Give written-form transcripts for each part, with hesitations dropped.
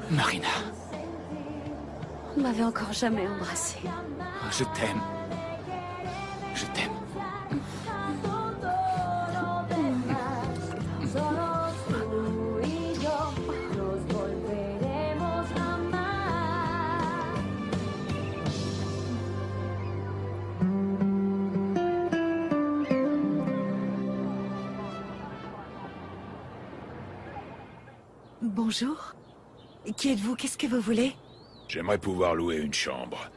Marina, On m'avait encore jamais embrassé. je t'aime. Je t'aime. Solo tú y yo nos volveremos a amar. Bonjour. Qui êtes-vous? Qu'est-ce que vous voulez? J'aimerais pouvoir louer une chambre.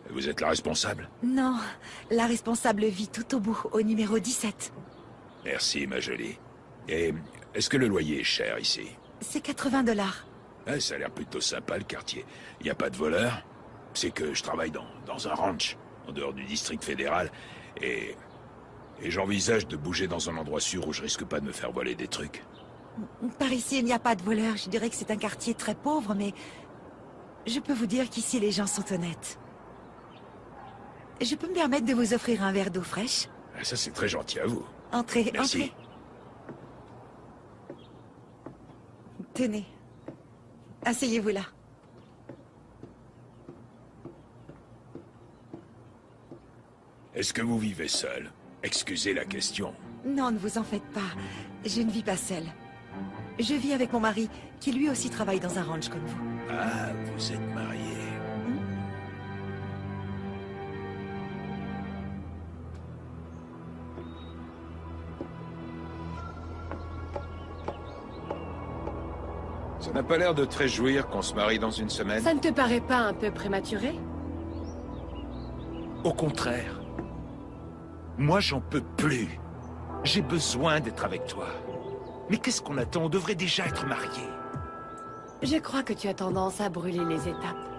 Vous êtes la responsable? Non, la responsable vit tout au bout, au numéro 17. Merci, ma jolie. Et est-ce que le loyer est cher ici? C'est 80 $. Ouais, ça a l'air plutôt sympa, le quartier. Il n'y a pas de voleurs? C'est que je travaille dans un ranch, en dehors du district fédéral, et j'envisage de bouger dans un endroit sûr où je risque pas de me faire voler des trucs. Par ici, il n'y a pas de voleurs. Je dirais que c'est un quartier très pauvre, mais je peux vous dire qu'ici, les gens sont honnêtes. Je peux me permettre de vous offrir un verre d'eau fraîche? Ah, ça, c'est très gentil à vous. Entrez, Merci. entrez. Tenez. Asseyez-vous là. Est-ce que vous vivez seul? Excusez la question. Non, ne vous en faites pas. Je ne vis pas seule. Je vis avec mon mari, qui lui aussi travaille dans un ranch comme vous. Ah, vous êtes marié. Ça n'a pas l'air de te réjouir qu'on se marie dans une semaine? Ça ne te paraît pas un peu prématuré? Au contraire. Moi, j'en peux plus. J'ai besoin d'être avec toi. Mais qu'est-ce qu'on attend? On devrait déjà être mariés. Je crois que tu as tendance à brûler les étapes.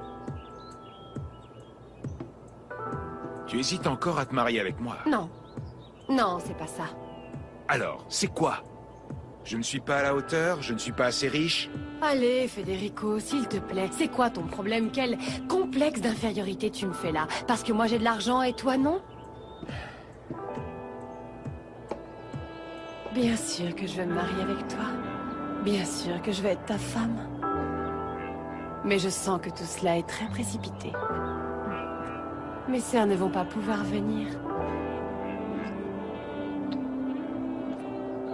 Tu hésites encore à te marier avec moi? Non. Non, c'est pas ça. Alors, c'est quoi? Je ne suis pas à la hauteur? Je ne suis pas assez riche? Allez, Federico, s'il te plaît, c'est quoi ton problème? Quel complexe d'infériorité tu me fais là? Parce que moi j'ai de l'argent et toi non? Bien sûr que je vais me marier avec toi. Bien sûr que je vais être ta femme. Mais je sens que tout cela est très précipité. Mes sœurs ne vont pas pouvoir venir.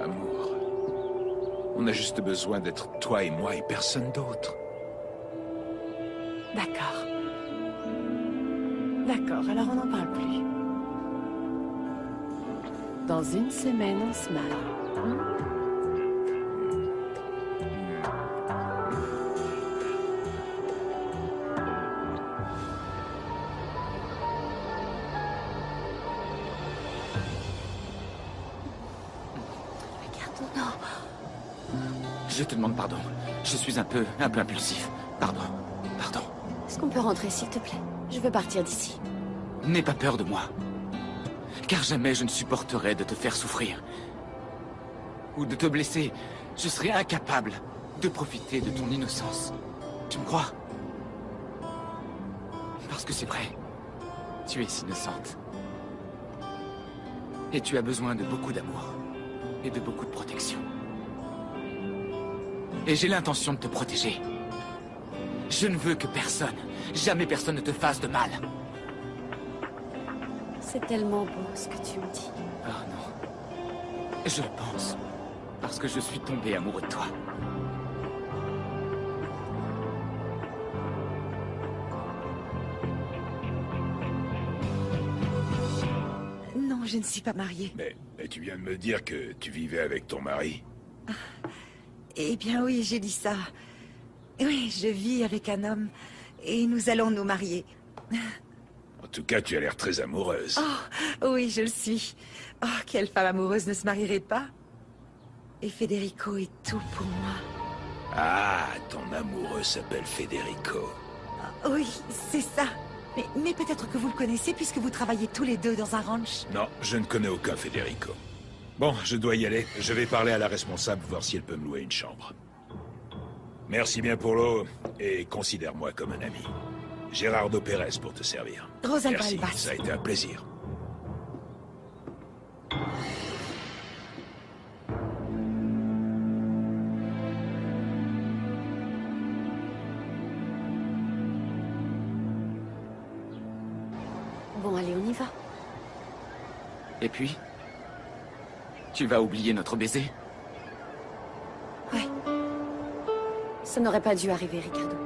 Amour. On a juste besoin d'être toi et moi et personne d'autre. D'accord. D'accord, alors on n'en parle plus. Dans une semaine, on se marie. Hein? Regarde, non. Je te demande pardon. Je suis un peu impulsif. Pardon. Pardon. Est-ce qu'on peut rentrer, s'il te plaît? Je veux partir d'ici. N'aie pas peur de moi. Car jamais je ne supporterai de te faire souffrir. Ou de te blesser. Je serai incapable de profiter de ton innocence. Tu me crois? Parce que c'est vrai. Tu es innocente. Et tu as besoin de beaucoup d'amour. Et de beaucoup de protection. Et j'ai l'intention de te protéger. Je ne veux que personne, jamais personne ne te fasse de mal. C'est tellement beau ce que tu me dis. Ah non. Je le pense. Parce que je suis tombé amoureux de toi. Non, je ne suis pas mariée. Mais tu viens de me dire que tu vivais avec ton mari. Eh bien oui, j'ai dit ça. Oui, je vis avec un homme et nous allons nous marier. En tout cas, tu as l'air très amoureuse. Oh, oui, je le suis. Oh, quelle femme amoureuse ne se marierait pas? Et Federico est tout pour moi. Ah, ton amoureux s'appelle Federico. Oui, c'est ça. Mais peut-être que vous le connaissez puisque vous travaillez tous les deux dans un ranch. Non, je ne connais aucun Federico. Bon, je dois y aller. Je vais parler à la responsable, voir si elle peut me louer une chambre. Merci bien pour l'eau, et considère-moi comme un ami. Gerardo Pérez pour te servir. Rosalba Merci, Elbas. ça a été un plaisir. va. Et puis? Tu vas oublier notre baiser? Ouais. Ça n'aurait pas dû arriver, Ricardo.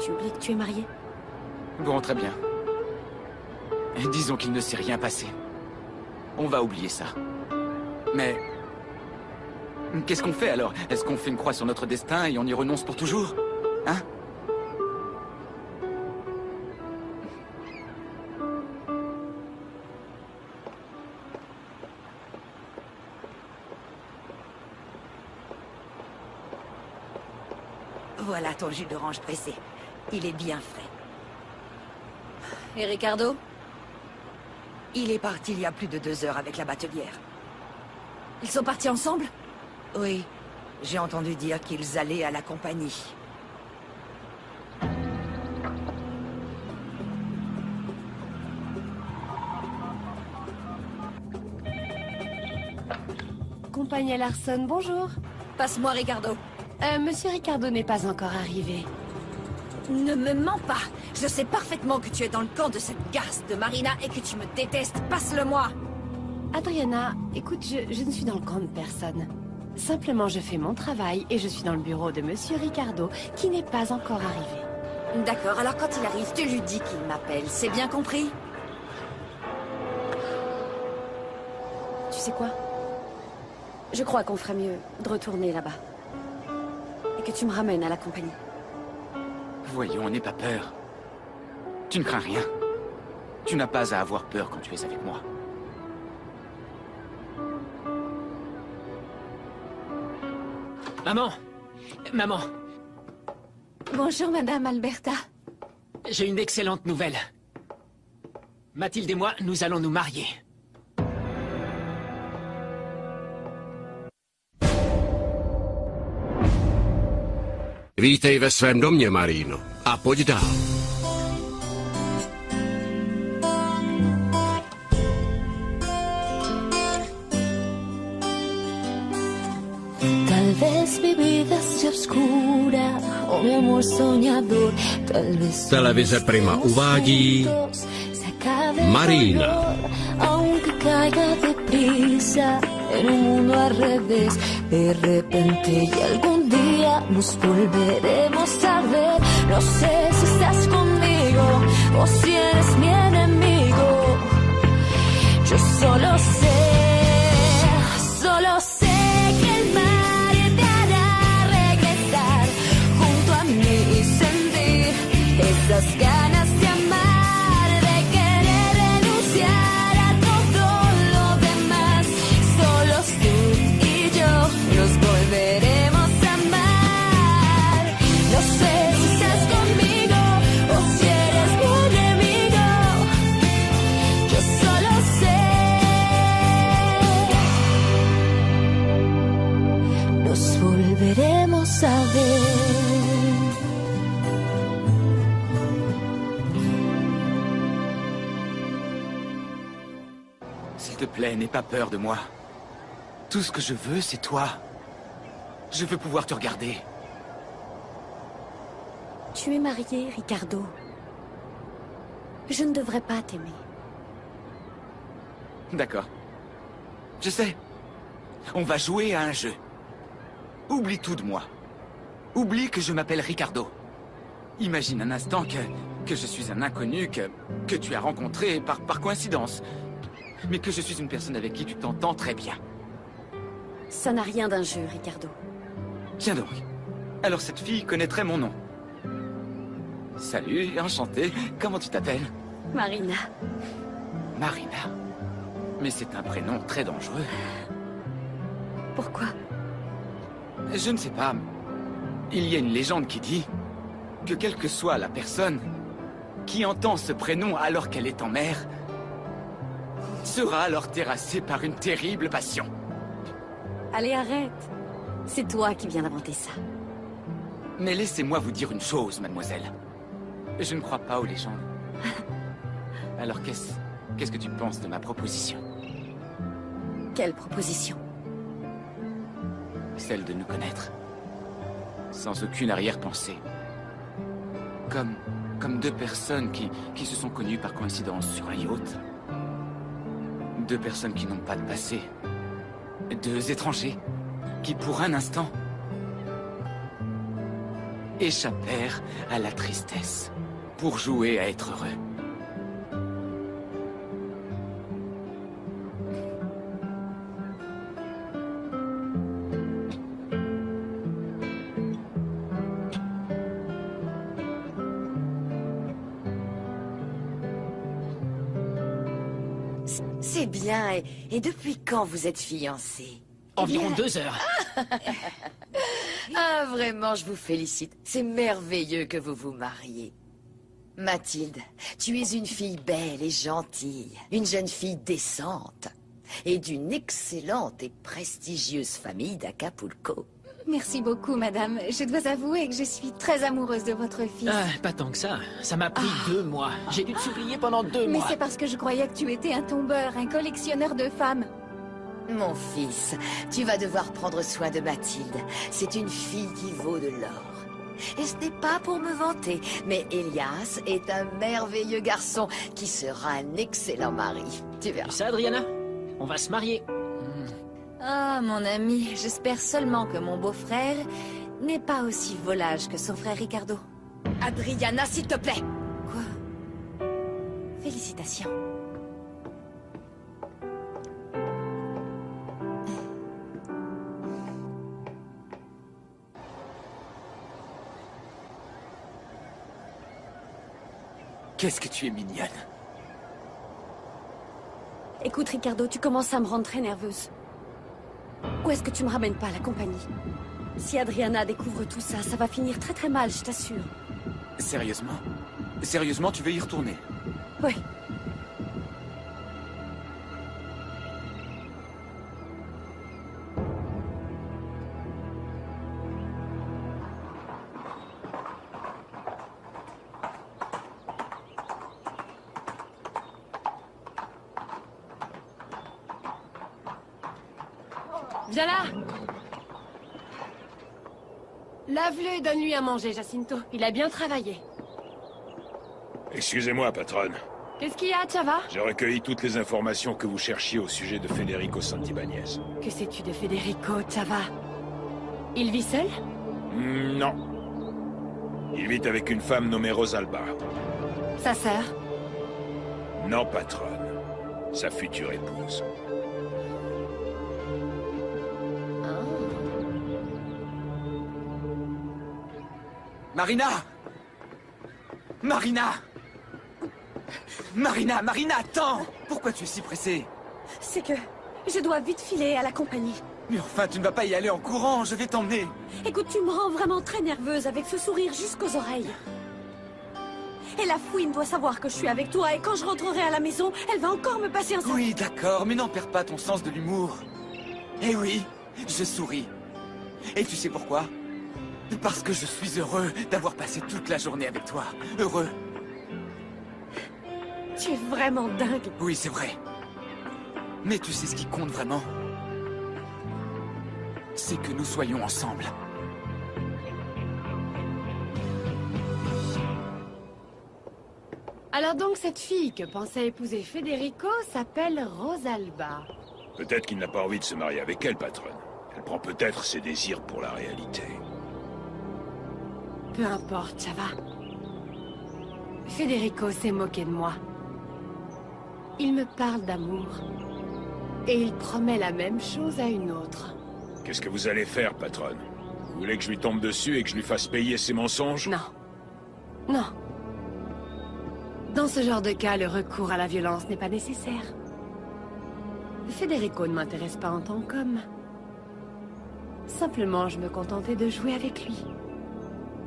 Tu oublies que tu es marié? Bon, très bien. Disons qu'il ne s'est rien passé. On va oublier ça. Mais... qu'est-ce qu'on fait alors? Est-ce qu'on fait une croix sur notre destin et on y renonce pour toujours? Hein? Voilà ton jus d'orange pressé. Il est bien frais. Et Ricardo? Il est parti il y a plus de 2 heures avec la batelière. Ils sont partis ensemble? Oui, j'ai entendu dire qu'ils allaient à la compagnie. Compagnie Larson, bonjour. Passe-moi Ricardo. Monsieur Ricardo n'est pas encore arrivé. Ne me mens pas. Je sais parfaitement que tu es dans le camp de cette garce de Marina et que tu me détestes. Passe-le-moi. Adriana, écoute, je ne suis dans le camp de personne. Simplement, je fais mon travail et je suis dans le bureau de Monsieur Ricardo, qui n'est pas encore arrivé. D'accord, alors quand il arrive, tu lui dis qu'il m'appelle. C'est bien compris? Tu sais quoi? Je crois qu'on ferait mieux de retourner là-bas. Et que tu me ramènes à la compagnie. Voyons, n'aie pas peur. Tu ne crains rien. Tu n'as pas à avoir peur quand tu es avec moi. Maman! Maman! Bonjour, Madame Alberta. J'ai une excellente nouvelle. Mathilde et moi, nous allons nous marier. Vítej ve svém domě, Marino. A pojď dál. Tal vez mi vida sea oscura o mi amor soñador. Tal vez Televize Prima uvádí Marina. Aunque caiga deprisa en un mundo al revés, de repente y algún día nos volveremos a ver. No sé si estás conmigo o si eres mi enemigo. Yo solo sé que el mar te hará regresar junto a mí y sentir esas ganas de amar, de querer renunciar a todo lo demás. Solos tú y yo nos volveremos a amar. No sé si estás conmigo o si eres mi enemigo. Yo solo sé. Nos volveremos a ver. S'il te plaît, n'aie pas peur de moi. Tout ce que je veux, c'est toi. Je veux pouvoir te regarder. Tu es marié, Ricardo. Je ne devrais pas t'aimer. D'accord. Je sais. On va jouer à un jeu. Oublie tout de moi. Oublie que je m'appelle Ricardo. Imagine un instant que je suis un inconnu que tu as rencontré par coïncidence. Mais que je suis une personne avec qui tu t'entends très bien. Ça n'a rien d'un jeu, Ricardo. Tiens donc. Alors cette fille connaîtrait mon nom. Salut, enchanté. Comment tu t'appelles? Marina. Marina. Mais c'est un prénom très dangereux. Pourquoi? Je ne sais pas. Il y a une légende qui dit que quelle que soit la personne qui entend ce prénom alors qu'elle est en mer, sera alors terrassée par une terrible passion. Allez, arrête. C'est toi qui viens d'inventer ça. Mais laissez-moi vous dire une chose, mademoiselle. Je ne crois pas aux légendes. Alors qu'est-ce que tu penses de ma proposition? Quelle proposition? Celle de nous connaître. Sans aucune arrière-pensée. Comme deux personnes qui se sont connues par coïncidence sur un yacht. Deux personnes qui n'ont pas de passé. Deux étrangers qui, pour un instant, échappèrent à la tristesse pour jouer à être heureux. C'est bien. Et depuis quand vous êtes fiancés? Environ 2 heures. Ah, vraiment, je vous félicite. C'est merveilleux que vous vous mariez. Mathilde, tu es une fille belle et gentille, une jeune fille décente, et d'une excellente et prestigieuse famille d'Acapulco. Merci beaucoup, madame. Je dois avouer que je suis très amoureuse de votre fils. Ah, pas tant que ça. Ça m'a pris 2 mois. J'ai dû te supplier pendant 2 Mais mois. c'est parce que je croyais que tu étais un tombeur, un collectionneur de femmes. Mon fils, tu vas devoir prendre soin de Mathilde. C'est une fille qui vaut de l'or. Et ce n'est pas pour me vanter, mais Elias est un merveilleux garçon qui sera un excellent mari. Tu verras. Tu sais, Adriana, on va se marier. Ah, mon ami, j'espère seulement que mon beau-frère n'est pas aussi volage que son frère Ricardo. Adriana, s'il te plaît. Quoi? Félicitations. Qu'est-ce que tu es mignonne. Écoute, Ricardo, tu commences à me rendre très nerveuse. Où est-ce que tu me ramènes pas à la compagnie? Si Adriana découvre tout ça, ça va finir très très mal, je t'assure. Sérieusement? Sérieusement, tu veux y retourner? Oui. Viens là! Lave-le et donne-lui à manger, Jacinto. Il a bien travaillé. Excusez-moi, patronne. Qu'est-ce qu'il y a, Chava? J'ai recueilli toutes les informations que vous cherchiez au sujet de Federico Santibáñez. Que sais-tu de Federico, Chava? Il vit seul? Non. Il vit avec une femme nommée Rosalba. Sa sœur? Non, patronne. Sa future épouse. Marina! Marina! Marina, attends! Pourquoi tu es si pressée? C'est que je dois vite filer à la compagnie. Mais enfin, tu ne vas pas y aller en courant, je vais t'emmener. Écoute, tu me rends vraiment très nerveuse avec ce sourire jusqu'aux oreilles. Et la fouine doit savoir que je suis avec toi et quand je rentrerai à la maison, elle va encore me passer un sac. Oui, d'accord, mais n'en perds pas ton sens de l'humour. Eh oui, je souris. Et tu sais pourquoi? Parce que je suis heureux d'avoir passé toute la journée avec toi. Heureux. Tu es vraiment dingue. Oui, c'est vrai. Mais tu sais ce qui compte vraiment? C'est que nous soyons ensemble. Alors donc cette fille que pensait épouser Federico s'appelle Rosalba. Peut-être qu'il n'a pas envie de se marier avec elle, patronne. Elle prend peut-être ses désirs pour la réalité. Peu importe, Chava. Federico s'est moqué de moi. Il me parle d'amour. Et il promet la même chose à une autre. Qu'est-ce que vous allez faire, patronne? Vous voulez que je lui tombe dessus et que je lui fasse payer ses mensonges? Non. Non. Dans ce genre de cas, le recours à la violence n'est pas nécessaire. Federico ne m'intéresse pas en tant qu'homme. Simplement, je me contentais de jouer avec lui.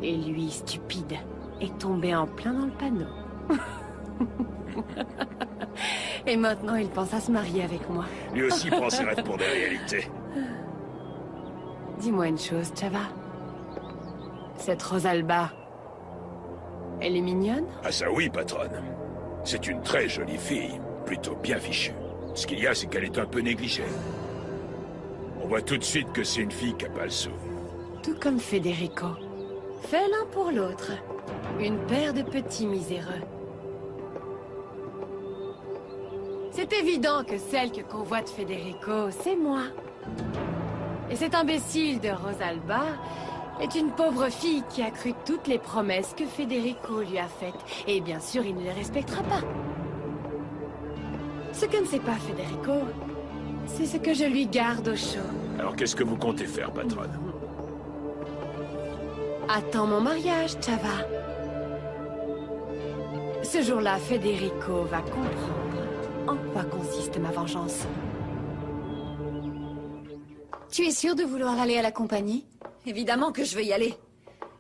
Et lui, stupide, est tombé en plein dans le panneau. Et maintenant, il pense à se marier avec moi. Lui aussi prend ses rêves pour des réalités. Dis-moi une chose, Chava. Cette Rosalba, elle est mignonne? Ah ça oui, patronne. C'est une très jolie fille, plutôt bien fichue. Ce qu'il y a, c'est qu'elle est un peu négligée. On voit tout de suite que c'est une fille qui a pas le sou. Tout comme Federico. Fait l'un pour l'autre. Une paire de petits miséreux. C'est évident que celle que convoite Federico, c'est moi. Et cet imbécile de Rosalba est une pauvre fille qui a cru toutes les promesses que Federico lui a faites. Et bien sûr, il ne les respectera pas. Ce que ne sait pas Federico, c'est ce que je lui garde au chaud. Alors qu'est-ce que vous comptez faire, patronne? Attends mon mariage, Chava. Ce jour-là, Federico va comprendre en quoi consiste ma vengeance. Tu es sûr de vouloir aller à la compagnie? Évidemment que je vais y aller.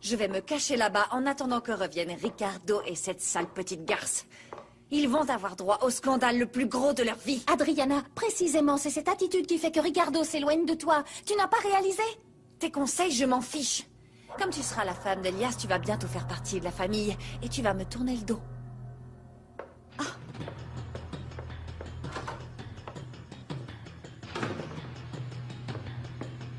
Je vais me cacher là-bas en attendant que reviennent Ricardo et cette sale petite garce. Ils vont avoir droit au scandale le plus gros de leur vie. Adriana, précisément, c'est cette attitude qui fait que Ricardo s'éloigne de toi. Tu n'as pas réalisé? Tes conseils, je m'en fiche. Comme tu seras la femme d'Elias, tu vas bientôt faire partie de la famille et tu vas me tourner le dos.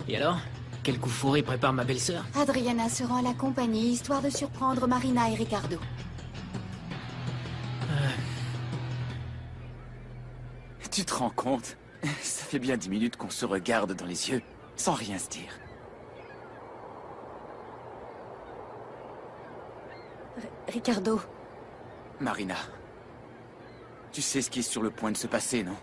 Et alors? Quel coup fourré prépare ma belle-sœur? Adriana se rend à la compagnie, histoire de surprendre Marina et Ricardo. Tu te rends compte? Ça fait bien 10 minutes qu'on se regarde dans les yeux, sans rien se dire. Ricardo. Marina, tu sais ce qui est sur le point de se passer, non?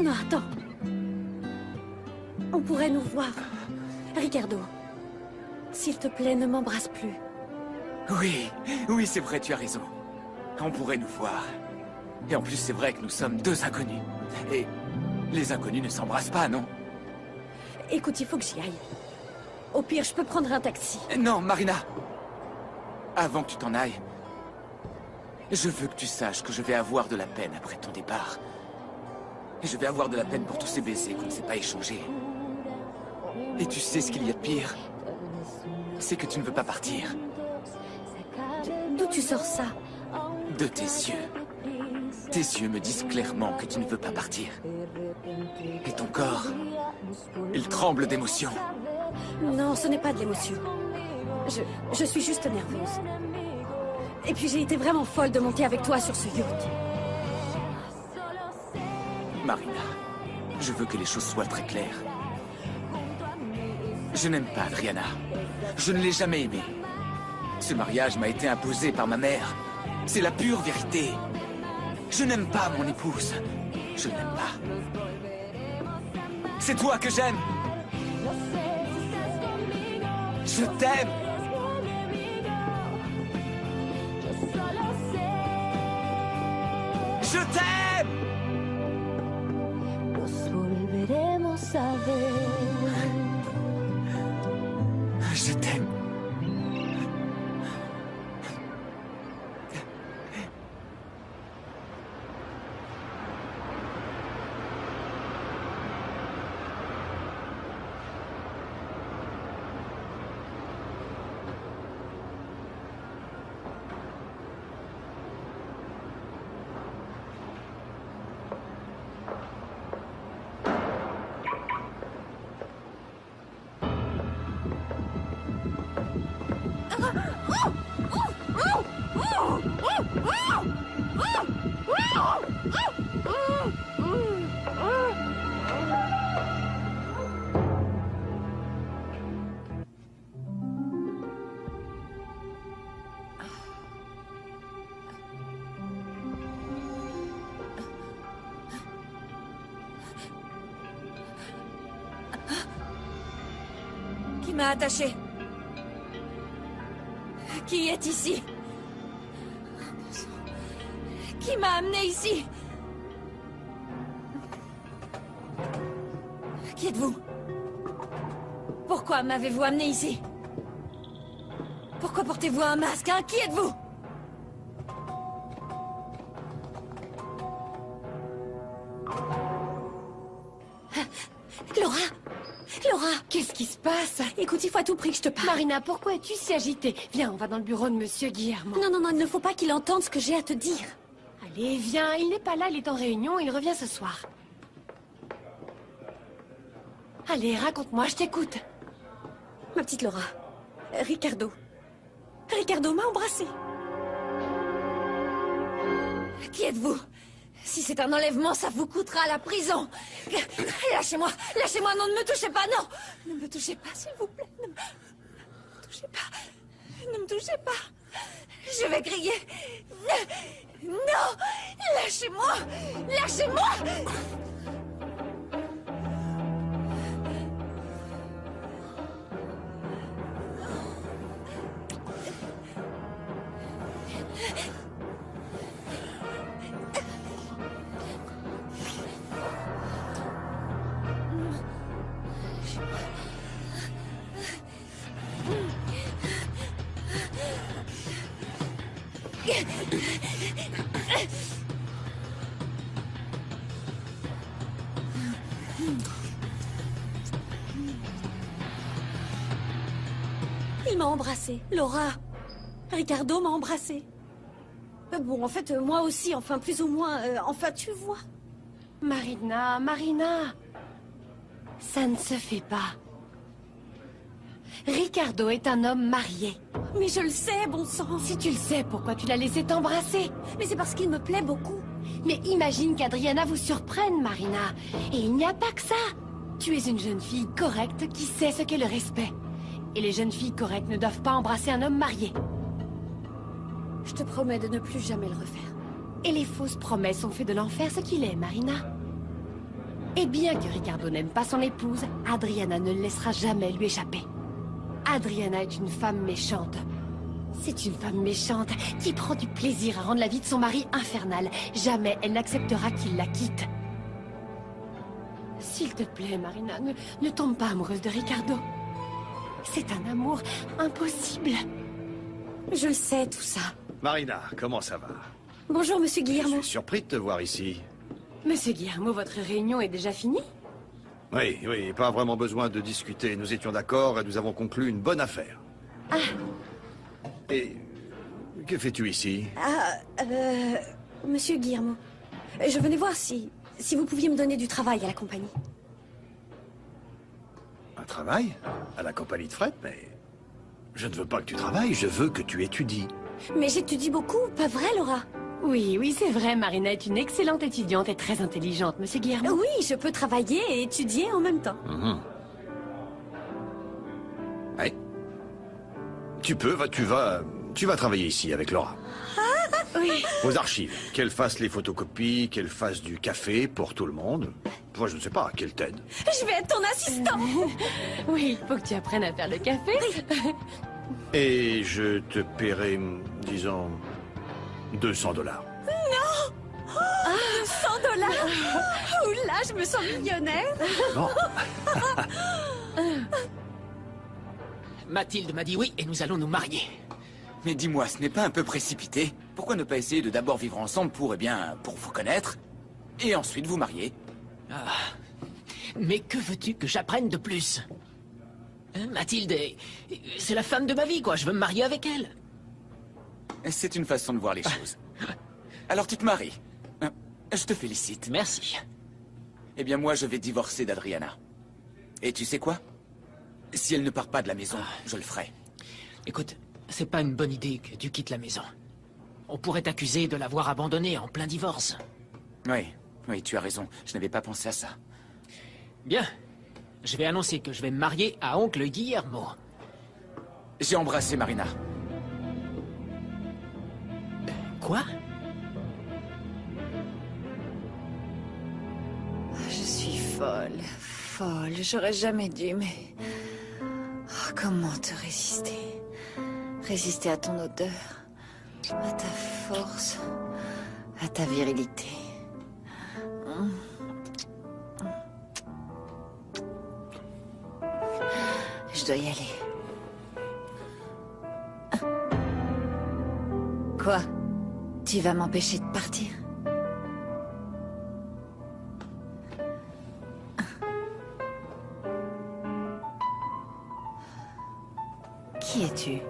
Non, attends. On pourrait nous voir. Ricardo, s'il te plaît, ne m'embrasse plus. Oui, c'est vrai, tu as raison. On pourrait nous voir. Et en plus, c'est vrai que nous sommes deux inconnus. Et les inconnus ne s'embrassent pas, non? Écoute, il faut que j'y aille. Au pire, je peux prendre un taxi. Non, Marina. Avant que tu t'en ailles, je veux que tu saches que je vais avoir de la peine après ton départ. Et je vais avoir de la peine pour tous ces baisers qu'on ne s'est pas échangés. Et tu sais ce qu'il y a de pire? C'est que tu ne veux pas partir. D'où tu sors ça? De tes yeux. Tes yeux me disent clairement que tu ne veux pas partir. Et ton corps, il tremble d'émotion. Non, ce n'est pas de l'émotion. Je suis juste nerveuse. Et puis j'ai été vraiment folle de monter avec toi sur ce yacht. Marina, je veux que les choses soient très claires. Je n'aime pas Adriana. Je ne l'ai jamais aimée. Ce mariage m'a été imposé par ma mère. C'est la pure vérité. Je n'aime pas mon épouse. Je n'aime pas. C'est toi que j'aime. Je t'aime. Je t'aime. Je t'aime. Qui m'a attaché? Qui est ici? Qui m'a amené ici? Qui êtes-vous? Pourquoi m'avez-vous amené ici? Pourquoi portez-vous un masque, hein? Qui êtes-vous? Laura! Laura! Qu'est-ce Qu'est-ce qui se passe? Écoute, il faut à tout prix que je te parle. Marina, pourquoi es-tu si agitée? Viens, on va dans le bureau de Monsieur Guillermo. Non, non, non, il ne faut pas qu'il entende ce que j'ai à te dire. Allez, viens, il n'est pas là, il est en réunion, il revient ce soir. Allez, raconte-moi, je t'écoute. Ma petite Laura, Ricardo m'a embrassée. Qui êtes-vous? Si c'est un enlèvement, ça vous coûtera la prison. Lâchez-moi, lâchez-moi, non, ne me touchez pas, non. Ne me touchez pas, s'il vous plaît. Ne me touchez pas. Ne me touchez pas. Je vais crier. Non, lâchez-moi, lâchez-moi. Il m'a embrassée, Laura. Ricardo m'a embrassée. Bon, en fait, moi aussi, enfin, plus ou moins, enfin, tu vois. Marina, ça ne se fait pas. Ricardo est un homme marié. Mais je le sais, bon sang. Si tu le sais, pourquoi tu l'as laissé t'embrasser? Mais c'est parce qu'il me plaît beaucoup. Mais imagine qu'Adriana vous surprenne, Marina. Et il n'y a pas que ça. Tu es une jeune fille correcte qui sait ce qu'est le respect. Et les jeunes filles correctes ne doivent pas embrasser un homme marié. Je te promets de ne plus jamais le refaire. Et les fausses promesses ont fait de l'enfer ce qu'il est, Marina. Et bien que Ricardo n'aime pas son épouse, Adriana ne le laissera jamais lui échapper. Adriana est une femme méchante. C'est une femme méchante qui prend du plaisir à rendre la vie de son mari infernale. Jamais elle n'acceptera qu'il la quitte. S'il te plaît, Marina, ne tombe pas amoureuse de Ricardo. C'est un amour impossible. Je le sais, tout ça. Marina, comment ça va? Bonjour, Monsieur Je Guillermo. suis surpris de te voir ici. Monsieur Guillermo, votre réunion est déjà finie? Oui, pas vraiment besoin de discuter. Nous étions d'accord et nous avons conclu une bonne affaire. Ah. Et que fais-tu ici? Monsieur Guillermo, je venais voir si vous pouviez me donner du travail à la compagnie. Un travail? À la compagnie de Fred? Mais je ne veux pas que tu travailles, je veux que tu étudies. Mais j'étudie beaucoup, pas vrai, Laura? Oui, c'est vrai, Marina est une excellente étudiante et très intelligente, Monsieur Guillermo. Oui, je peux travailler et étudier en même temps. Oui. Tu vas travailler ici avec Laura. Oui. Aux archives. Qu'elle fasse les photocopies, qu'elle fasse du café pour tout le monde. Moi, je ne sais pas, qu'elle t'aide. Je vais être ton assistant. Oui, il faut que tu apprennes à faire le café. Et je te paierai, disons, $200. Non. $200. Oula, je me sens millionnaire. Bon. Mathilde m'a dit oui et nous allons nous marier. Mais dis-moi, ce n'est pas un peu précipité? Pourquoi ne pas essayer de d'abord vivre ensemble pour vous connaître, et ensuite vous marier? Ah. Mais que veux-tu que j'apprenne de plus? Hein, Mathilde, c'est la femme de ma vie, quoi. Je veux me marier avec elle. C'est une façon de voir les choses. Alors tu te maries. Je te félicite. Merci. Eh bien moi, je vais divorcer d'Adriana. Et tu sais quoi? Si elle ne part pas de la maison, je le ferai. Écoute, c'est pas une bonne idée que tu quittes la maison. On pourrait t'accuser de l'avoir abandonnée en plein divorce. Oui, tu as raison. Je n'avais pas pensé à ça. Bien. Je vais annoncer que je vais me marier à oncle Guillermo. J'ai embrassé Marina. Quoi? Je suis folle. J'aurais jamais dû, mais... Oh, comment te résister? Résister à ton odeur, à ta force, à ta virilité. Je dois y aller. Quoi? Tu vas m'empêcher de partir? Qui es-tu?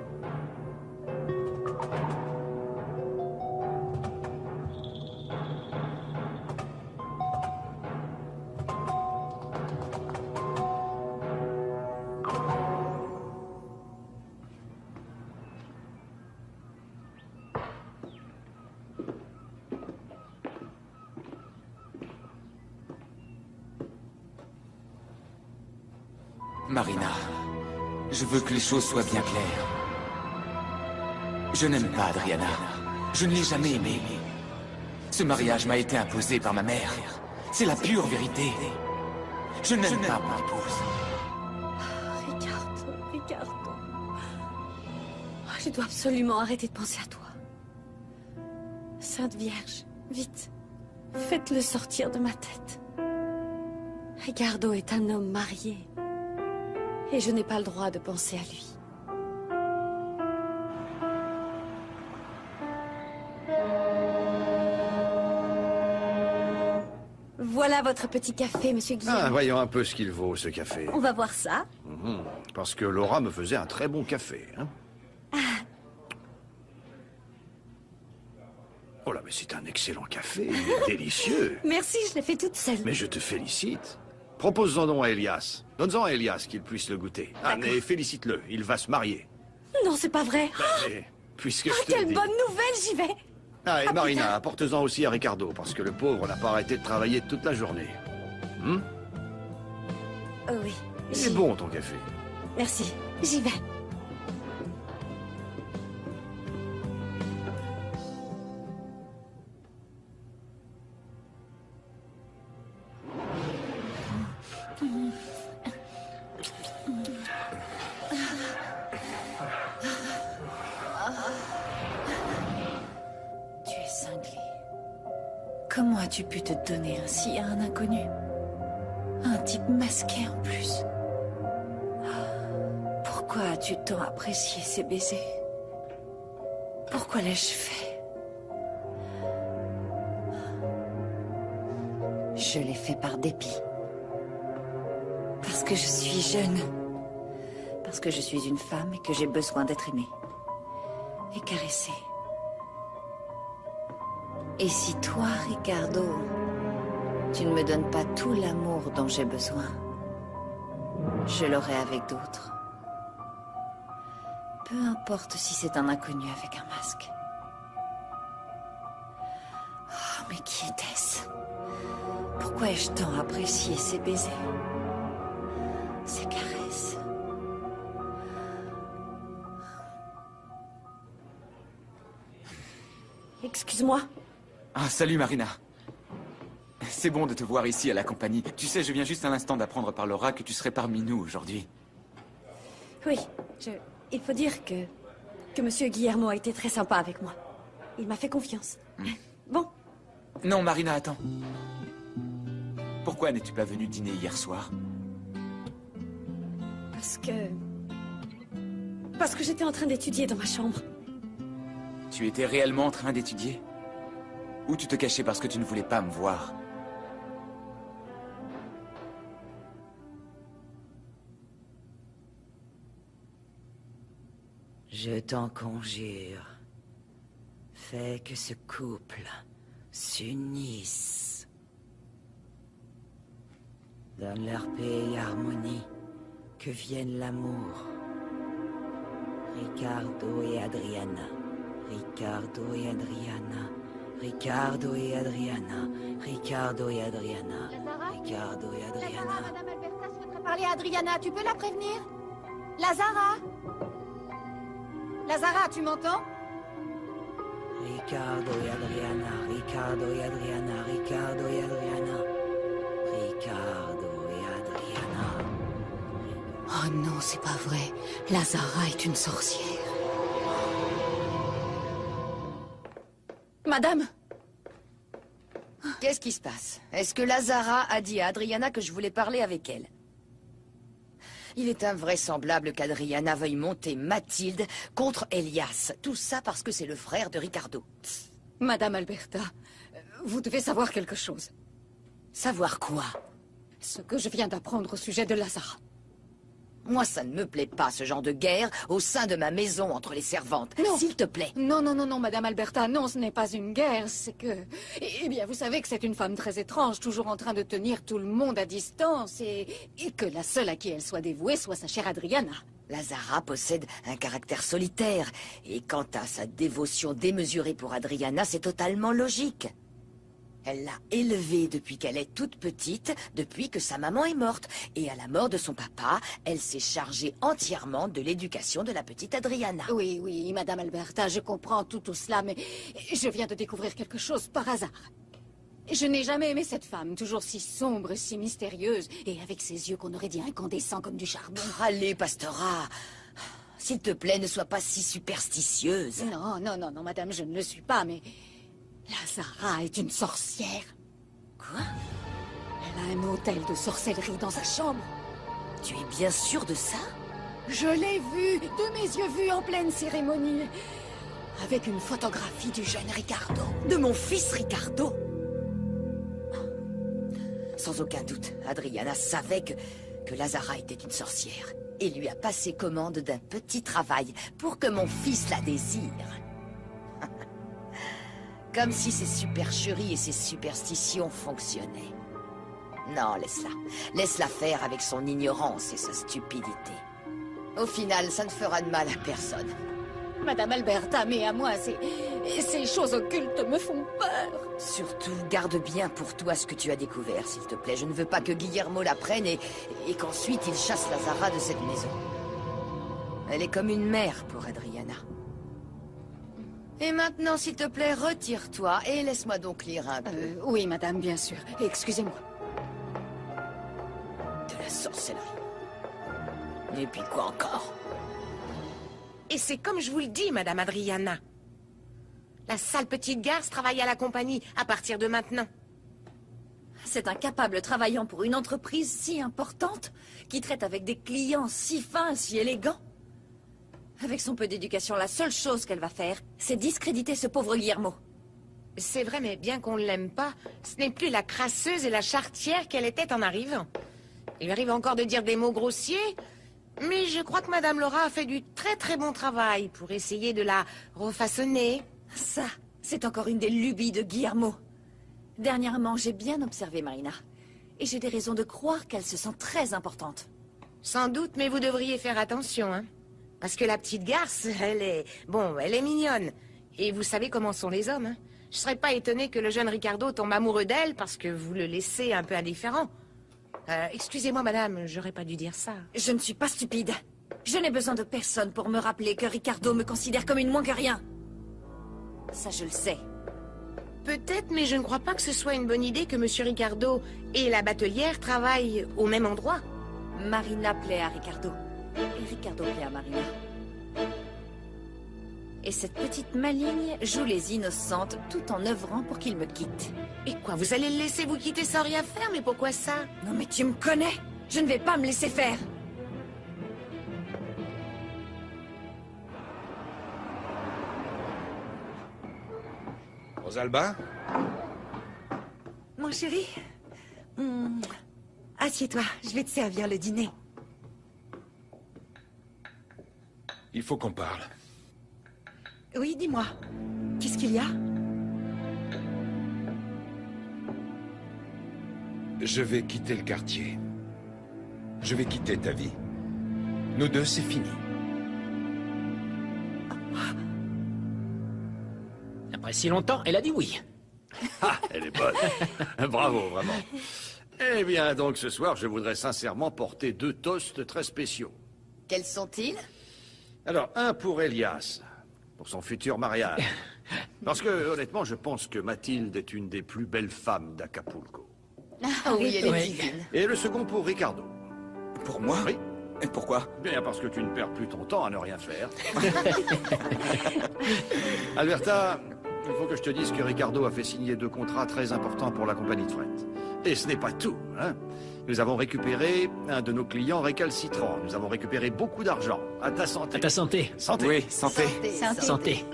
Marina, je veux que les choses soient bien claires. Je n'aime pas Adriana. Je ne l'ai jamais aimée. Ce mariage m'a été imposé par ma mère. C'est la pure vérité. Je n'aime pas mon épouse. Ricardo. Je dois absolument arrêter de penser à toi. Sainte Vierge, vite, faites-le sortir de ma tête. Ricardo est un homme marié. Et je n'ai pas le droit de penser à lui. Voilà votre petit café, monsieur Guillaume. Ah, voyons un peu ce qu'il vaut, ce café. On va voir ça. Parce que Laura me faisait un très bon café, hein. Oh là, mais c'est un excellent café, délicieux. Merci, je l'ai fait toute seule. Mais je te félicite. Propose-en donc à Elias. Donne-en à Elias qu'il puisse le goûter. Ah, mais félicite-le, il va se marier. Non, c'est pas vrai. Mais, puisque je te le Quelle dis. bonne nouvelle, j'y vais. Ah, et Ah, Marina, putain. apporte-en aussi à Ricardo, parce que le pauvre n'a pas arrêté de travailler toute la journée. Oh oui. Il est bon, ton café. Merci, j'y vais. Tu es cinglé. Comment as-tu pu te donner ainsi à un inconnu? Un type masqué en plus. Pourquoi as-tu tant apprécié ces baisers? Pourquoi l'ai-je fait? Je l'ai fait par dépit. Parce que je suis jeune. Parce que je suis une femme et que j'ai besoin d'être aimée. Et caressée. Et si toi, Ricardo, tu ne me donnes pas tout l'amour dont j'ai besoin, je l'aurai avec d'autres. Peu importe si c'est un inconnu avec un masque. Oh, mais qui était-ce? Pourquoi ai-je tant apprécié ces baisers? Ces caresses? Excuse-moi. Ah, salut Marina. C'est bon de te voir ici à la compagnie. Tu sais, je viens juste à l'instant d'apprendre par Laura que tu serais parmi nous aujourd'hui. Oui, il faut dire que Monsieur Guillermo a été très sympa avec moi. Il m'a fait confiance. Bon, Non, Marina, attends. Pourquoi n'es-tu pas venue dîner hier soir? parce que j'étais en train d'étudier dans ma chambre. Tu étais réellement en train d'étudier? Ou tu te cachais parce que tu ne voulais pas me voir? Je t'en conjure, fais que ce couple s'unisse. Donne leur paix et harmonie, que vienne l'amour. Ricardo et Adriana, Ricardo et Adriana, Ricardo et Adriana, Ricardo et Adriana, Ricardo et Adriana. Madame Alberta souhaiterait parler à Adriana, tu peux la prévenir? Lazara? Lazara, tu m'entends? Ricardo et Adriana, Ricardo et Adriana, Ricardo et Adriana, Ricardo et Adriana. Oh non, c'est pas vrai. Lazara est une sorcière. Madame! Qu'est-ce qui se passe? Est-ce que Lazara a dit à Adriana que je voulais parler avec elle? Il est invraisemblable qu'Adriana veuille monter Mathilde contre Elias. Tout ça parce que c'est le frère de Ricardo. Madame Alberta, vous devez savoir quelque chose. Savoir quoi? Ce que je viens d'apprendre au sujet de Lazara. Moi, ça ne me plaît pas, ce genre de guerre au sein de ma maison entre les servantes. Non. S'il te plaît. Non, non, non, non, Madame Alberta, non, ce n'est pas une guerre, c'est que... Eh bien, vous savez que c'est une femme très étrange, toujours en train de tenir tout le monde à distance, et que la seule à qui elle soit dévouée soit sa chère Adriana. Lazara possède un caractère solitaire, et quant à sa dévotion démesurée pour Adriana, c'est totalement logique. Elle l'a élevée depuis qu'elle est toute petite, depuis que sa maman est morte. Et à la mort de son papa, elle s'est chargée entièrement de l'éducation de la petite Adriana. Oui, oui, Madame Alberta, je comprends tout cela, mais je viens de découvrir quelque chose par hasard. Je n'ai jamais aimé cette femme, toujours si sombre, si mystérieuse, et avec ses yeux qu'on aurait dit incandescents comme du charbon. Allez, Pastora, s'il te plaît, ne sois pas si superstitieuse. Non, non, non, non, Madame, je ne le suis pas, mais... Lazara est une sorcière. Quoi? Elle a un hôtel de sorcellerie dans sa chambre. Tu es bien sûre de ça? Je l'ai vue, de mes yeux vus en pleine cérémonie. Avec une photographie du jeune Ricardo. De mon fils Ricardo? Sans aucun doute, Adriana savait que Lazara était une sorcière. Et lui a passé commande d'un petit travail pour que mon fils la désire. Comme si ses supercheries et ses superstitions fonctionnaient. Non, laisse-la. Laisse-la faire avec son ignorance et sa stupidité. Au final, ça ne fera de mal à personne. Madame Alberta, mais à moi, ces choses occultes me font peur. Surtout, garde bien pour toi ce que tu as découvert, s'il te plaît. Je ne veux pas que Guillermo l'apprenne et qu'ensuite il chasse Lazara de cette maison. Elle est comme une mère pour Adriana. Et maintenant, s'il te plaît, retire-toi et laisse-moi donc lire un peu. Oui, madame, bien sûr. Excusez-moi. De la sorcellerie. Et puis quoi encore? Et c'est comme je vous le dis, Madame Adriana. La sale petite garce travaille à la compagnie à partir de maintenant. C'est un capable travaillant pour une entreprise si importante, qui traite avec des clients si fins, si élégants. Avec son peu d'éducation, la seule chose qu'elle va faire, c'est discréditer ce pauvre Guillermo. C'est vrai, mais bien qu'on ne l'aime pas, ce n'est plus la crasseuse et la charretière qu'elle était en arrivant. Il lui arrive encore de dire des mots grossiers, mais je crois que Madame Laura a fait du très très bon travail pour essayer de la refaçonner. Ça, c'est encore une des lubies de Guillermo. Dernièrement, j'ai bien observé Marina. Et j'ai des raisons de croire qu'elle se sent très importante. Sans doute, mais vous devriez faire attention, hein. Parce que la petite garce, elle est mignonne. Et vous savez comment sont les hommes, hein. Je serais pas étonné que le jeune Ricardo tombe amoureux d'elle parce que vous le laissez un peu indifférent. Excusez-moi, madame, j'aurais pas dû dire ça. Je ne suis pas stupide. Je n'ai besoin de personne pour me rappeler que Ricardo me considère comme une moins que rien. Ça, je le sais. Peut-être, mais je ne crois pas que ce soit une bonne idée que Monsieur Ricardo et la batelière travaillent au même endroit. Marina plaît à Ricardo. Et Ricardo plaît à Marina. Et cette petite maligne joue les innocentes tout en œuvrant pour qu'il me quitte. Et quoi, vous allez le laisser vous quitter sans rien faire? Mais pourquoi ça? Non mais tu me connais. Je ne vais pas me laisser faire. Rosalba? Mon chéri, assieds-toi, je vais te servir le dîner. Il faut qu'on parle. Oui, dis-moi, qu'est-ce qu'il y a? Je vais quitter le quartier. Je vais quitter ta vie. Nous deux, c'est fini. Après si longtemps, elle a dit oui. Ah, elle est bonne. Bravo, vraiment. Eh bien, donc ce soir, je voudrais sincèrement porter 2 toasts très spéciaux. Quels sont-ils? Alors, un pour Elias, pour son futur mariage. Parce que, honnêtement, je pense que Mathilde est une des plus belles femmes d'Acapulco. Ah oui, elle est divine. Et le second pour Ricardo. Pour moi? Oui. Et pourquoi? Bien, parce que tu ne perds plus ton temps à ne rien faire. Alberta, il faut que je te dise que Ricardo a fait signer 2 contrats très importants pour la compagnie de fret. Et ce n'est pas tout, hein. Nous avons récupéré un de nos clients récalcitrants. Nous avons récupéré beaucoup d'argent. À ta santé. À ta santé. Santé. Oui, santé. Santé. Santé.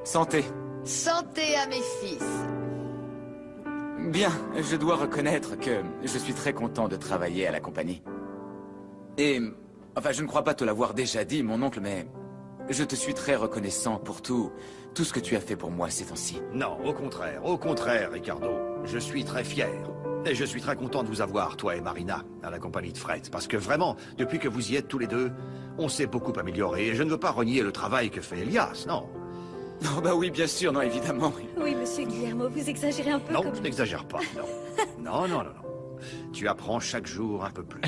Santé. Santé à mes fils. Bien, je dois reconnaître que je suis très content de travailler à la compagnie. Et Enfin, je ne crois pas te l'avoir déjà dit, mon oncle, mais... je te suis très reconnaissant pour tout ce que tu as fait pour moi ces temps-ci. Non, au contraire, Ricardo. Je suis très fier. Et je suis très content de vous avoir, toi et Marina, à la compagnie de fret. Parce que vraiment, depuis que vous y êtes tous les deux, on s'est beaucoup amélioré. Et je ne veux pas renier le travail que fait Elias, non. Oh bah oui, bien sûr, non, évidemment. Oui, monsieur Guillermo, vous exagérez un peu. Non, je n'exagère pas, non. Non. Tu apprends chaque jour un peu plus.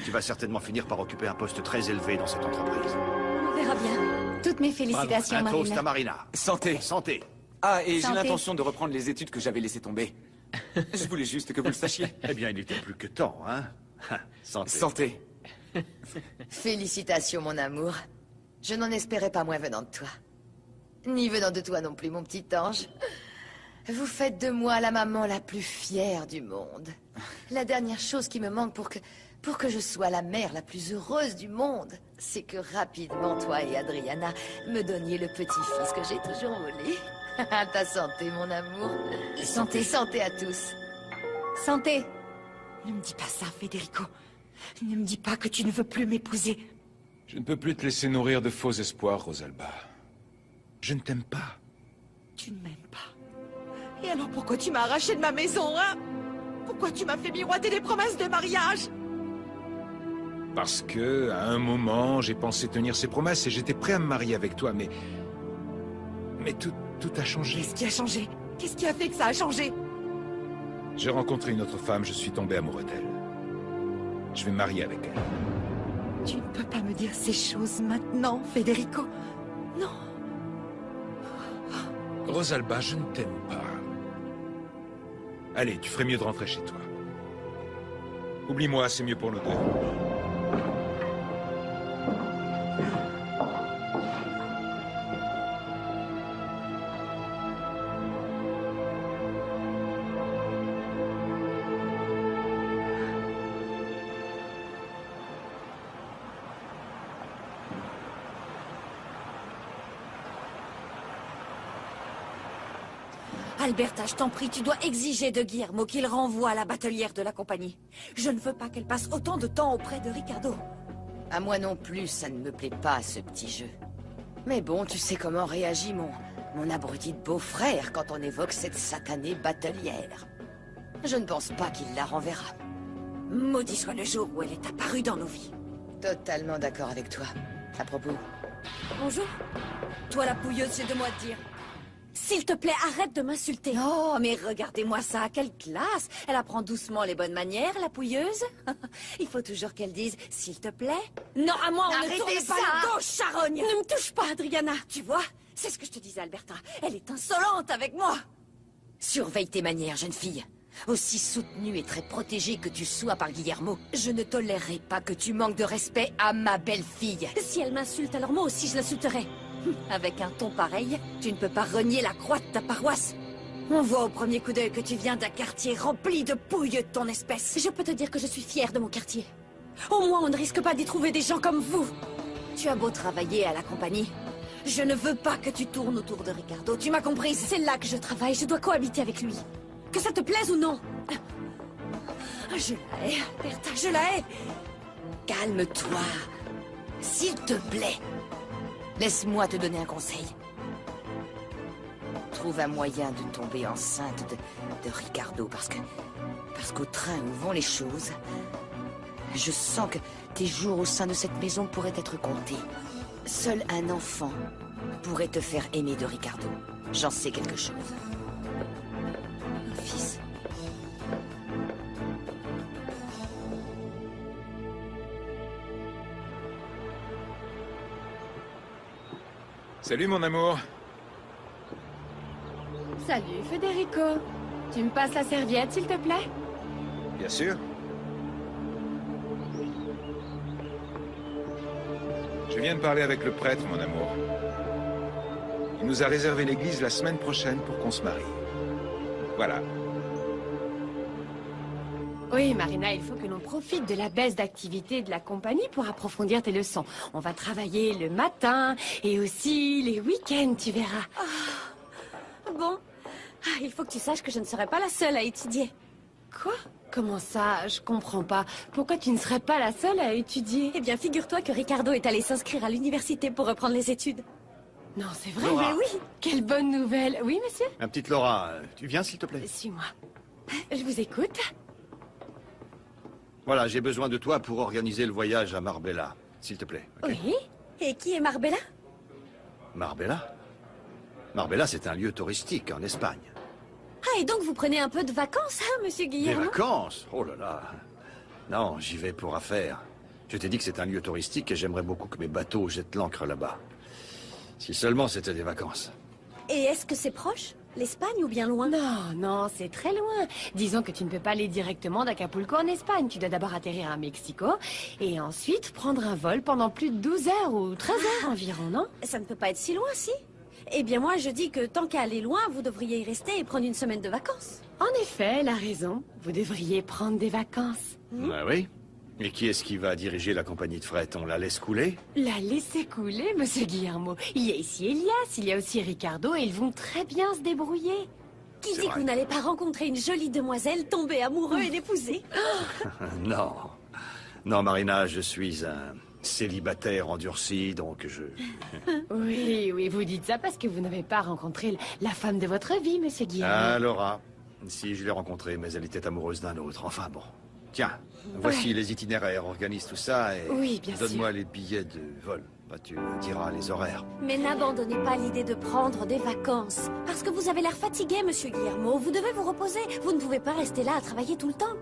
Tu vas certainement finir par occuper un poste très élevé dans cette entreprise. On verra bien. Toutes mes félicitations, Bravo. Un toast Marina. à Marina. Santé. Santé. Ah, et j'ai Santé. l'intention de reprendre les études que j'avais laissées tomber. Je voulais juste que vous le sachiez. Eh bien, il n'était plus que temps, hein. Santé. Santé. Félicitations, mon amour. Je n'en espérais pas moins venant de toi. Ni venant de toi non plus, mon petit ange. Vous faites de moi la maman la plus fière du monde. La dernière chose qui me manque pour que je sois la mère la plus heureuse du monde, c'est que rapidement, toi et Adriana me donniez le petit-fils que j'ai toujours voulu. À ta santé, mon amour. Santé. Santé à tous. Santé. Ne me dis pas ça, Federico. Ne me dis pas que tu ne veux plus m'épouser. Je ne peux plus te laisser nourrir de faux espoirs, Rosalba. Je ne t'aime pas. Tu ne m'aimes pas. Et alors pourquoi tu m'as arraché de ma maison, hein? Pourquoi tu m'as fait miroiter des promesses de mariage? Parce que, à un moment, j'ai pensé tenir ces promesses et j'étais prêt à me marier avec toi, mais... Mais tout a changé. Qu'est-ce qui a changé? Qu'est-ce qui a fait que ça a changé? J'ai rencontré une autre femme, je suis tombé amoureux d'elle. Je vais me marier avec elle. Tu ne peux pas me dire ces choses maintenant, Federico. Non. Rosalba, je ne t'aime pas. Allez, tu ferais mieux de rentrer chez toi. Oublie-moi, c'est mieux pour nous deux. Alberta, je t'en prie, tu dois exiger de Guillermo qu'il renvoie la batelière de la compagnie. Je ne veux pas qu'elle passe autant de temps auprès de Ricardo. À moi non plus, ça ne me plaît pas, ce petit jeu. Mais bon, tu sais comment réagit mon abruti de beau-frère quand on évoque cette satanée batelière. Je ne pense pas qu'il la renverra. Maudit soit le jour où elle est apparue dans nos vies. Totalement d'accord avec toi. À propos, Bonjour. Toi, la pouilleuse, j'ai de moi te dire. S'il te plaît, arrête de m'insulter. Oh, mais regardez-moi ça, quelle classe. Elle apprend doucement les bonnes manières, la pouilleuse. Il faut toujours qu'elle dise « s'il te plaît ». Non, à moi, on ne tourne pas le dos, charogne. Ne me touche pas, Adriana. Tu vois, c'est ce que je te disais, Alberta. Elle est insolente avec moi. surveille tes manières, jeune fille. Aussi soutenue et très protégée que tu sois par Guillermo, je ne tolérerai pas que tu manques de respect à ma belle-fille. Si elle m'insulte, alors moi aussi je l'insulterai. Avec un ton pareil, tu ne peux pas renier la croix de ta paroisse. On voit au premier coup d'œil que tu viens d'un quartier rempli de pouilles de ton espèce. Je peux te dire que je suis fière de mon quartier. Au moins, on ne risque pas d'y trouver des gens comme vous. Tu as beau travailler à la compagnie, je ne veux pas que tu tournes autour de Ricardo. Tu m'as comprise? C'est là que je travaille. Je dois cohabiter avec lui. Que ça te plaise ou non. Je la hais, Bertha, je la hais. Calme-toi. S'il te plaît. Laisse-moi te donner un conseil. Trouve un moyen de tomber enceinte de Ricardo, parce qu'au train où vont les choses, je sens que tes jours au sein de cette maison pourraient être comptés. Seul un enfant pourrait te faire aimer de Ricardo. J'en sais quelque chose. Un fils. Salut mon amour. Salut, Federico. Tu me passes la serviette, s'il te plaît? Bien sûr. Je viens de parler avec le prêtre, mon amour. Il nous a réservé l'église la semaine prochaine pour qu'on se marie. Voilà. Oui, Marina, il faut que l'on profite de la baisse d'activité de la compagnie pour approfondir tes leçons. On va travailler le matin et aussi les week-ends, tu verras. Bon. Il faut que tu saches que je ne serai pas la seule à étudier. Quoi? Comment ça? Je comprends pas. Pourquoi tu ne serais pas la seule à étudier? Eh bien, figure-toi que Ricardo est allé s'inscrire à l'université pour reprendre les études. Non, c'est vrai? Laura. Mais oui. Quelle bonne nouvelle. Oui, monsieur? Ma petite Laura, tu viens s'il te plaît? Suis-moi. Je vous écoute. Voilà, j'ai besoin de toi pour organiser le voyage à Marbella, s'il te plaît. ok? Oui. Et qui est Marbella? Marbella? Marbella, c'est un lieu touristique en Espagne. Ah, et donc vous prenez un peu de vacances, hein, monsieur Des Guillermo? vacances? Oh là là. Non, j'y vais pour affaires. Je t'ai dit que c'est un lieu touristique et j'aimerais beaucoup que mes bateaux jettent l'ancre là-bas. Si seulement c'était des vacances. Et est-ce que c'est proche? L'Espagne ou bien loin? Non, non, c'est très loin. Disons que tu ne peux pas aller directement d'Acapulco en Espagne. Tu dois d'abord atterrir à Mexico et ensuite prendre un vol pendant plus de 12 heures ou 13 heures environ, non? Ça ne peut pas être si loin, si? Eh bien, moi, je dis que tant qu'à aller loin, vous devriez y rester et prendre une semaine de vacances. En effet, elle a raison. Vous devriez prendre des vacances. Ah oui? Et qui est-ce qui va diriger la compagnie de fret? On la laisse couler? La laissez couler, monsieur Guillermo. Il y a ici Elias, il y a aussi Ricardo et ils vont très bien se débrouiller. Qui C'est dit que vrai. vous n'allez pas rencontrer une jolie demoiselle, tomber amoureux et l'épouser? Non. Non, Marina, je suis un célibataire endurci, donc je... Oui, oui, vous dites ça parce que vous n'avez pas rencontré la femme de votre vie, monsieur Guillermo. Ah, Laura. Si, je l'ai rencontrée, mais elle était amoureuse d'un autre. Enfin bon. Tiens, voici les itinéraires. Organise tout ça et... Oui, bien sûr. donne-moi les billets de vol. Bah, tu me diras les horaires. Mais n'abandonnez pas l'idée de prendre des vacances. Parce que vous avez l'air fatigué, monsieur Guillermo. Vous devez vous reposer. Vous ne pouvez pas rester là à travailler tout le temps.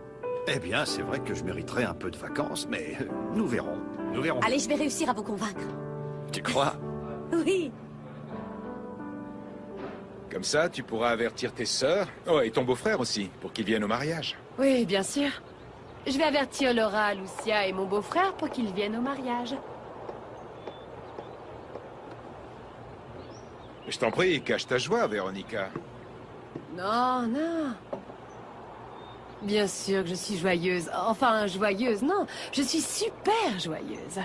Eh bien, c'est vrai que je mériterais un peu de vacances, mais nous verrons. Nous verrons. Allez, je vais réussir à vous convaincre. Tu crois? Oui. Comme ça, tu pourras avertir tes sœurs. Oh, et ton beau-frère aussi, pour qu'ils viennent au mariage. Oui, bien sûr. Je vais avertir Laura, Lucia et mon beau-frère pour qu'ils viennent au mariage. Je t'en prie, cache ta joie, Véronica. Non, non. Bien sûr que je suis joyeuse. Enfin, joyeuse, non. Je suis super joyeuse.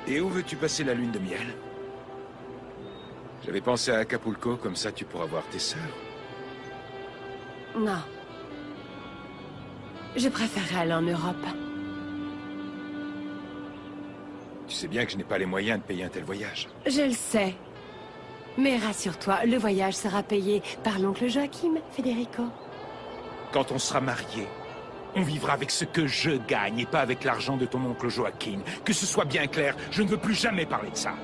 Et où veux-tu passer la lune de miel? J'avais pensé à Acapulco, comme ça tu pourras voir tes sœurs. Non. Je préférerais aller en Europe. Tu sais bien que je n'ai pas les moyens de payer un tel voyage. Je le sais. Mais rassure-toi, le voyage sera payé par l'oncle Joachim, Federico. Quand on sera mariés, on vivra avec ce que je gagne et pas avec l'argent de ton oncle Joaquin. Que ce soit bien clair, je ne veux plus jamais parler de ça.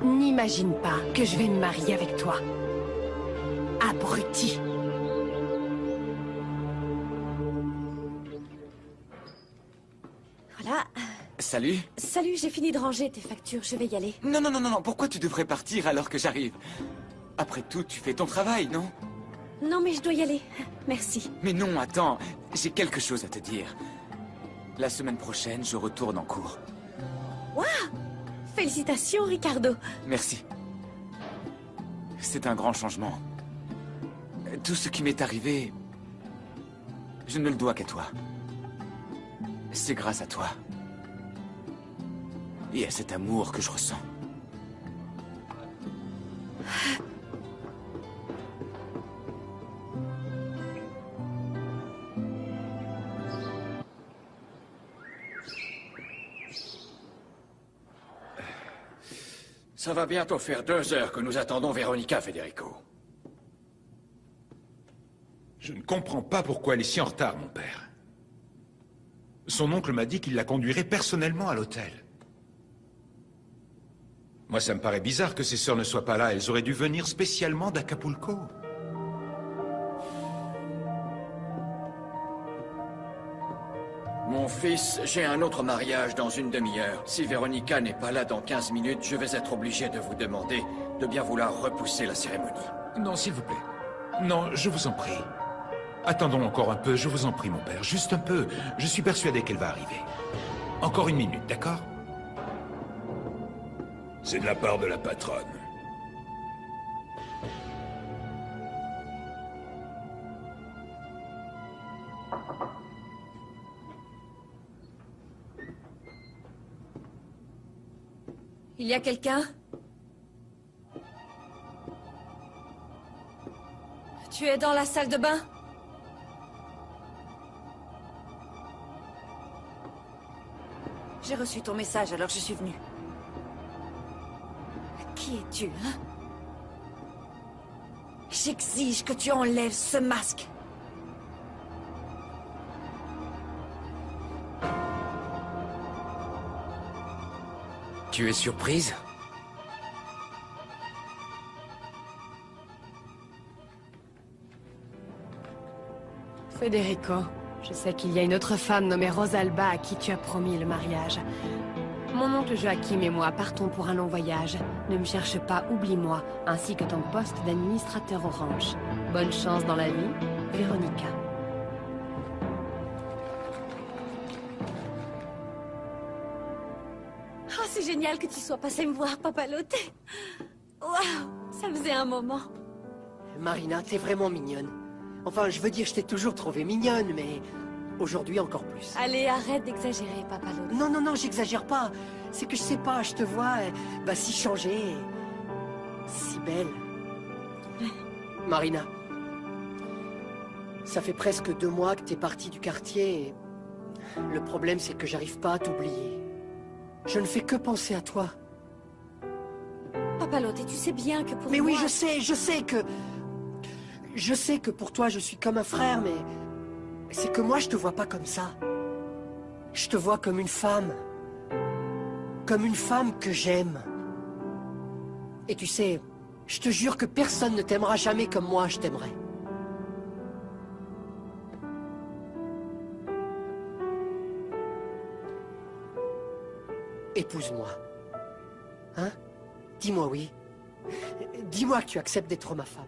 N'imagine pas que je vais me marier avec toi. Abruti. Voilà. Salut. Salut, j'ai fini de ranger tes factures. Je vais y aller. Non, non, non, non, non, pourquoi tu devrais partir alors que j'arrive? Après tout, tu fais ton travail, non? Non, mais je dois y aller. Merci. Mais non, attends, j'ai quelque chose à te dire. La semaine prochaine, je retourne en cours. Waouh! Félicitations, Ricardo. Merci. C'est un grand changement. Tout ce qui m'est arrivé, je ne le dois qu'à toi. C'est grâce à toi. Et à cet amour que je ressens. Ça va bientôt faire 2 heures que nous attendons Véronica, Federico. Je ne comprends pas pourquoi elle est si en retard, mon père. Son oncle m'a dit qu'il la conduirait personnellement à l'hôtel. Moi, ça me paraît bizarre que ses sœurs ne soient pas là. Elles auraient dû venir spécialement d'Acapulco. Mon fils, j'ai un autre mariage dans une demi-heure. Si Véronica n'est pas là dans 15 minutes, je vais être obligé de vous demander de bien vouloir repousser la cérémonie. Non, s'il vous plaît. Non, je vous en prie. Attendons encore un peu, je vous en prie, mon père. Juste un peu. Je suis persuadé qu'elle va arriver. Encore une minute, d'accord? C'est de la part de la patronne. Il y a quelqu'un? Tu es dans la salle de bain? J'ai reçu ton message, alors je suis venue. Qui es-tu, hein? J'exige que tu enlèves ce masque. Tu es surprise? Federico, je sais qu'il y a une autre femme nommée Rosalba à qui tu as promis le mariage. Mon oncle Joachim et moi partons pour un long voyage. Ne me cherche pas, oublie-moi, ainsi que ton poste d'administrateur au ranch. Bonne chance dans la vie, Véronica. Oh, c'est génial que tu sois passé me voir, Papalote. Waouh, ça faisait un moment. Marina, t'es vraiment mignonne. Enfin, je veux dire, je t'ai toujours trouvée mignonne, mais aujourd'hui encore plus. Allez, arrête d'exagérer, Papalote. Non, non, non, j'exagère pas. C'est que je sais pas, je te vois, si changée, si belle. Marina, ça fait presque 2 mois que t'es partie du quartier et le problème, c'est que j'arrive pas à t'oublier. Je ne fais que penser à toi. Papalote, et tu sais bien que pour Mais moi... oui, je sais que... Je sais que pour toi, je suis comme un frère, mais... C'est que moi, je te vois pas comme ça. Je te vois comme une femme. Comme une femme que j'aime. Et tu sais, je te jure que personne ne t'aimera jamais comme moi je t'aimerai. Épouse-moi. Hein? Dis-moi oui. Dis-moi que tu acceptes d'être ma femme.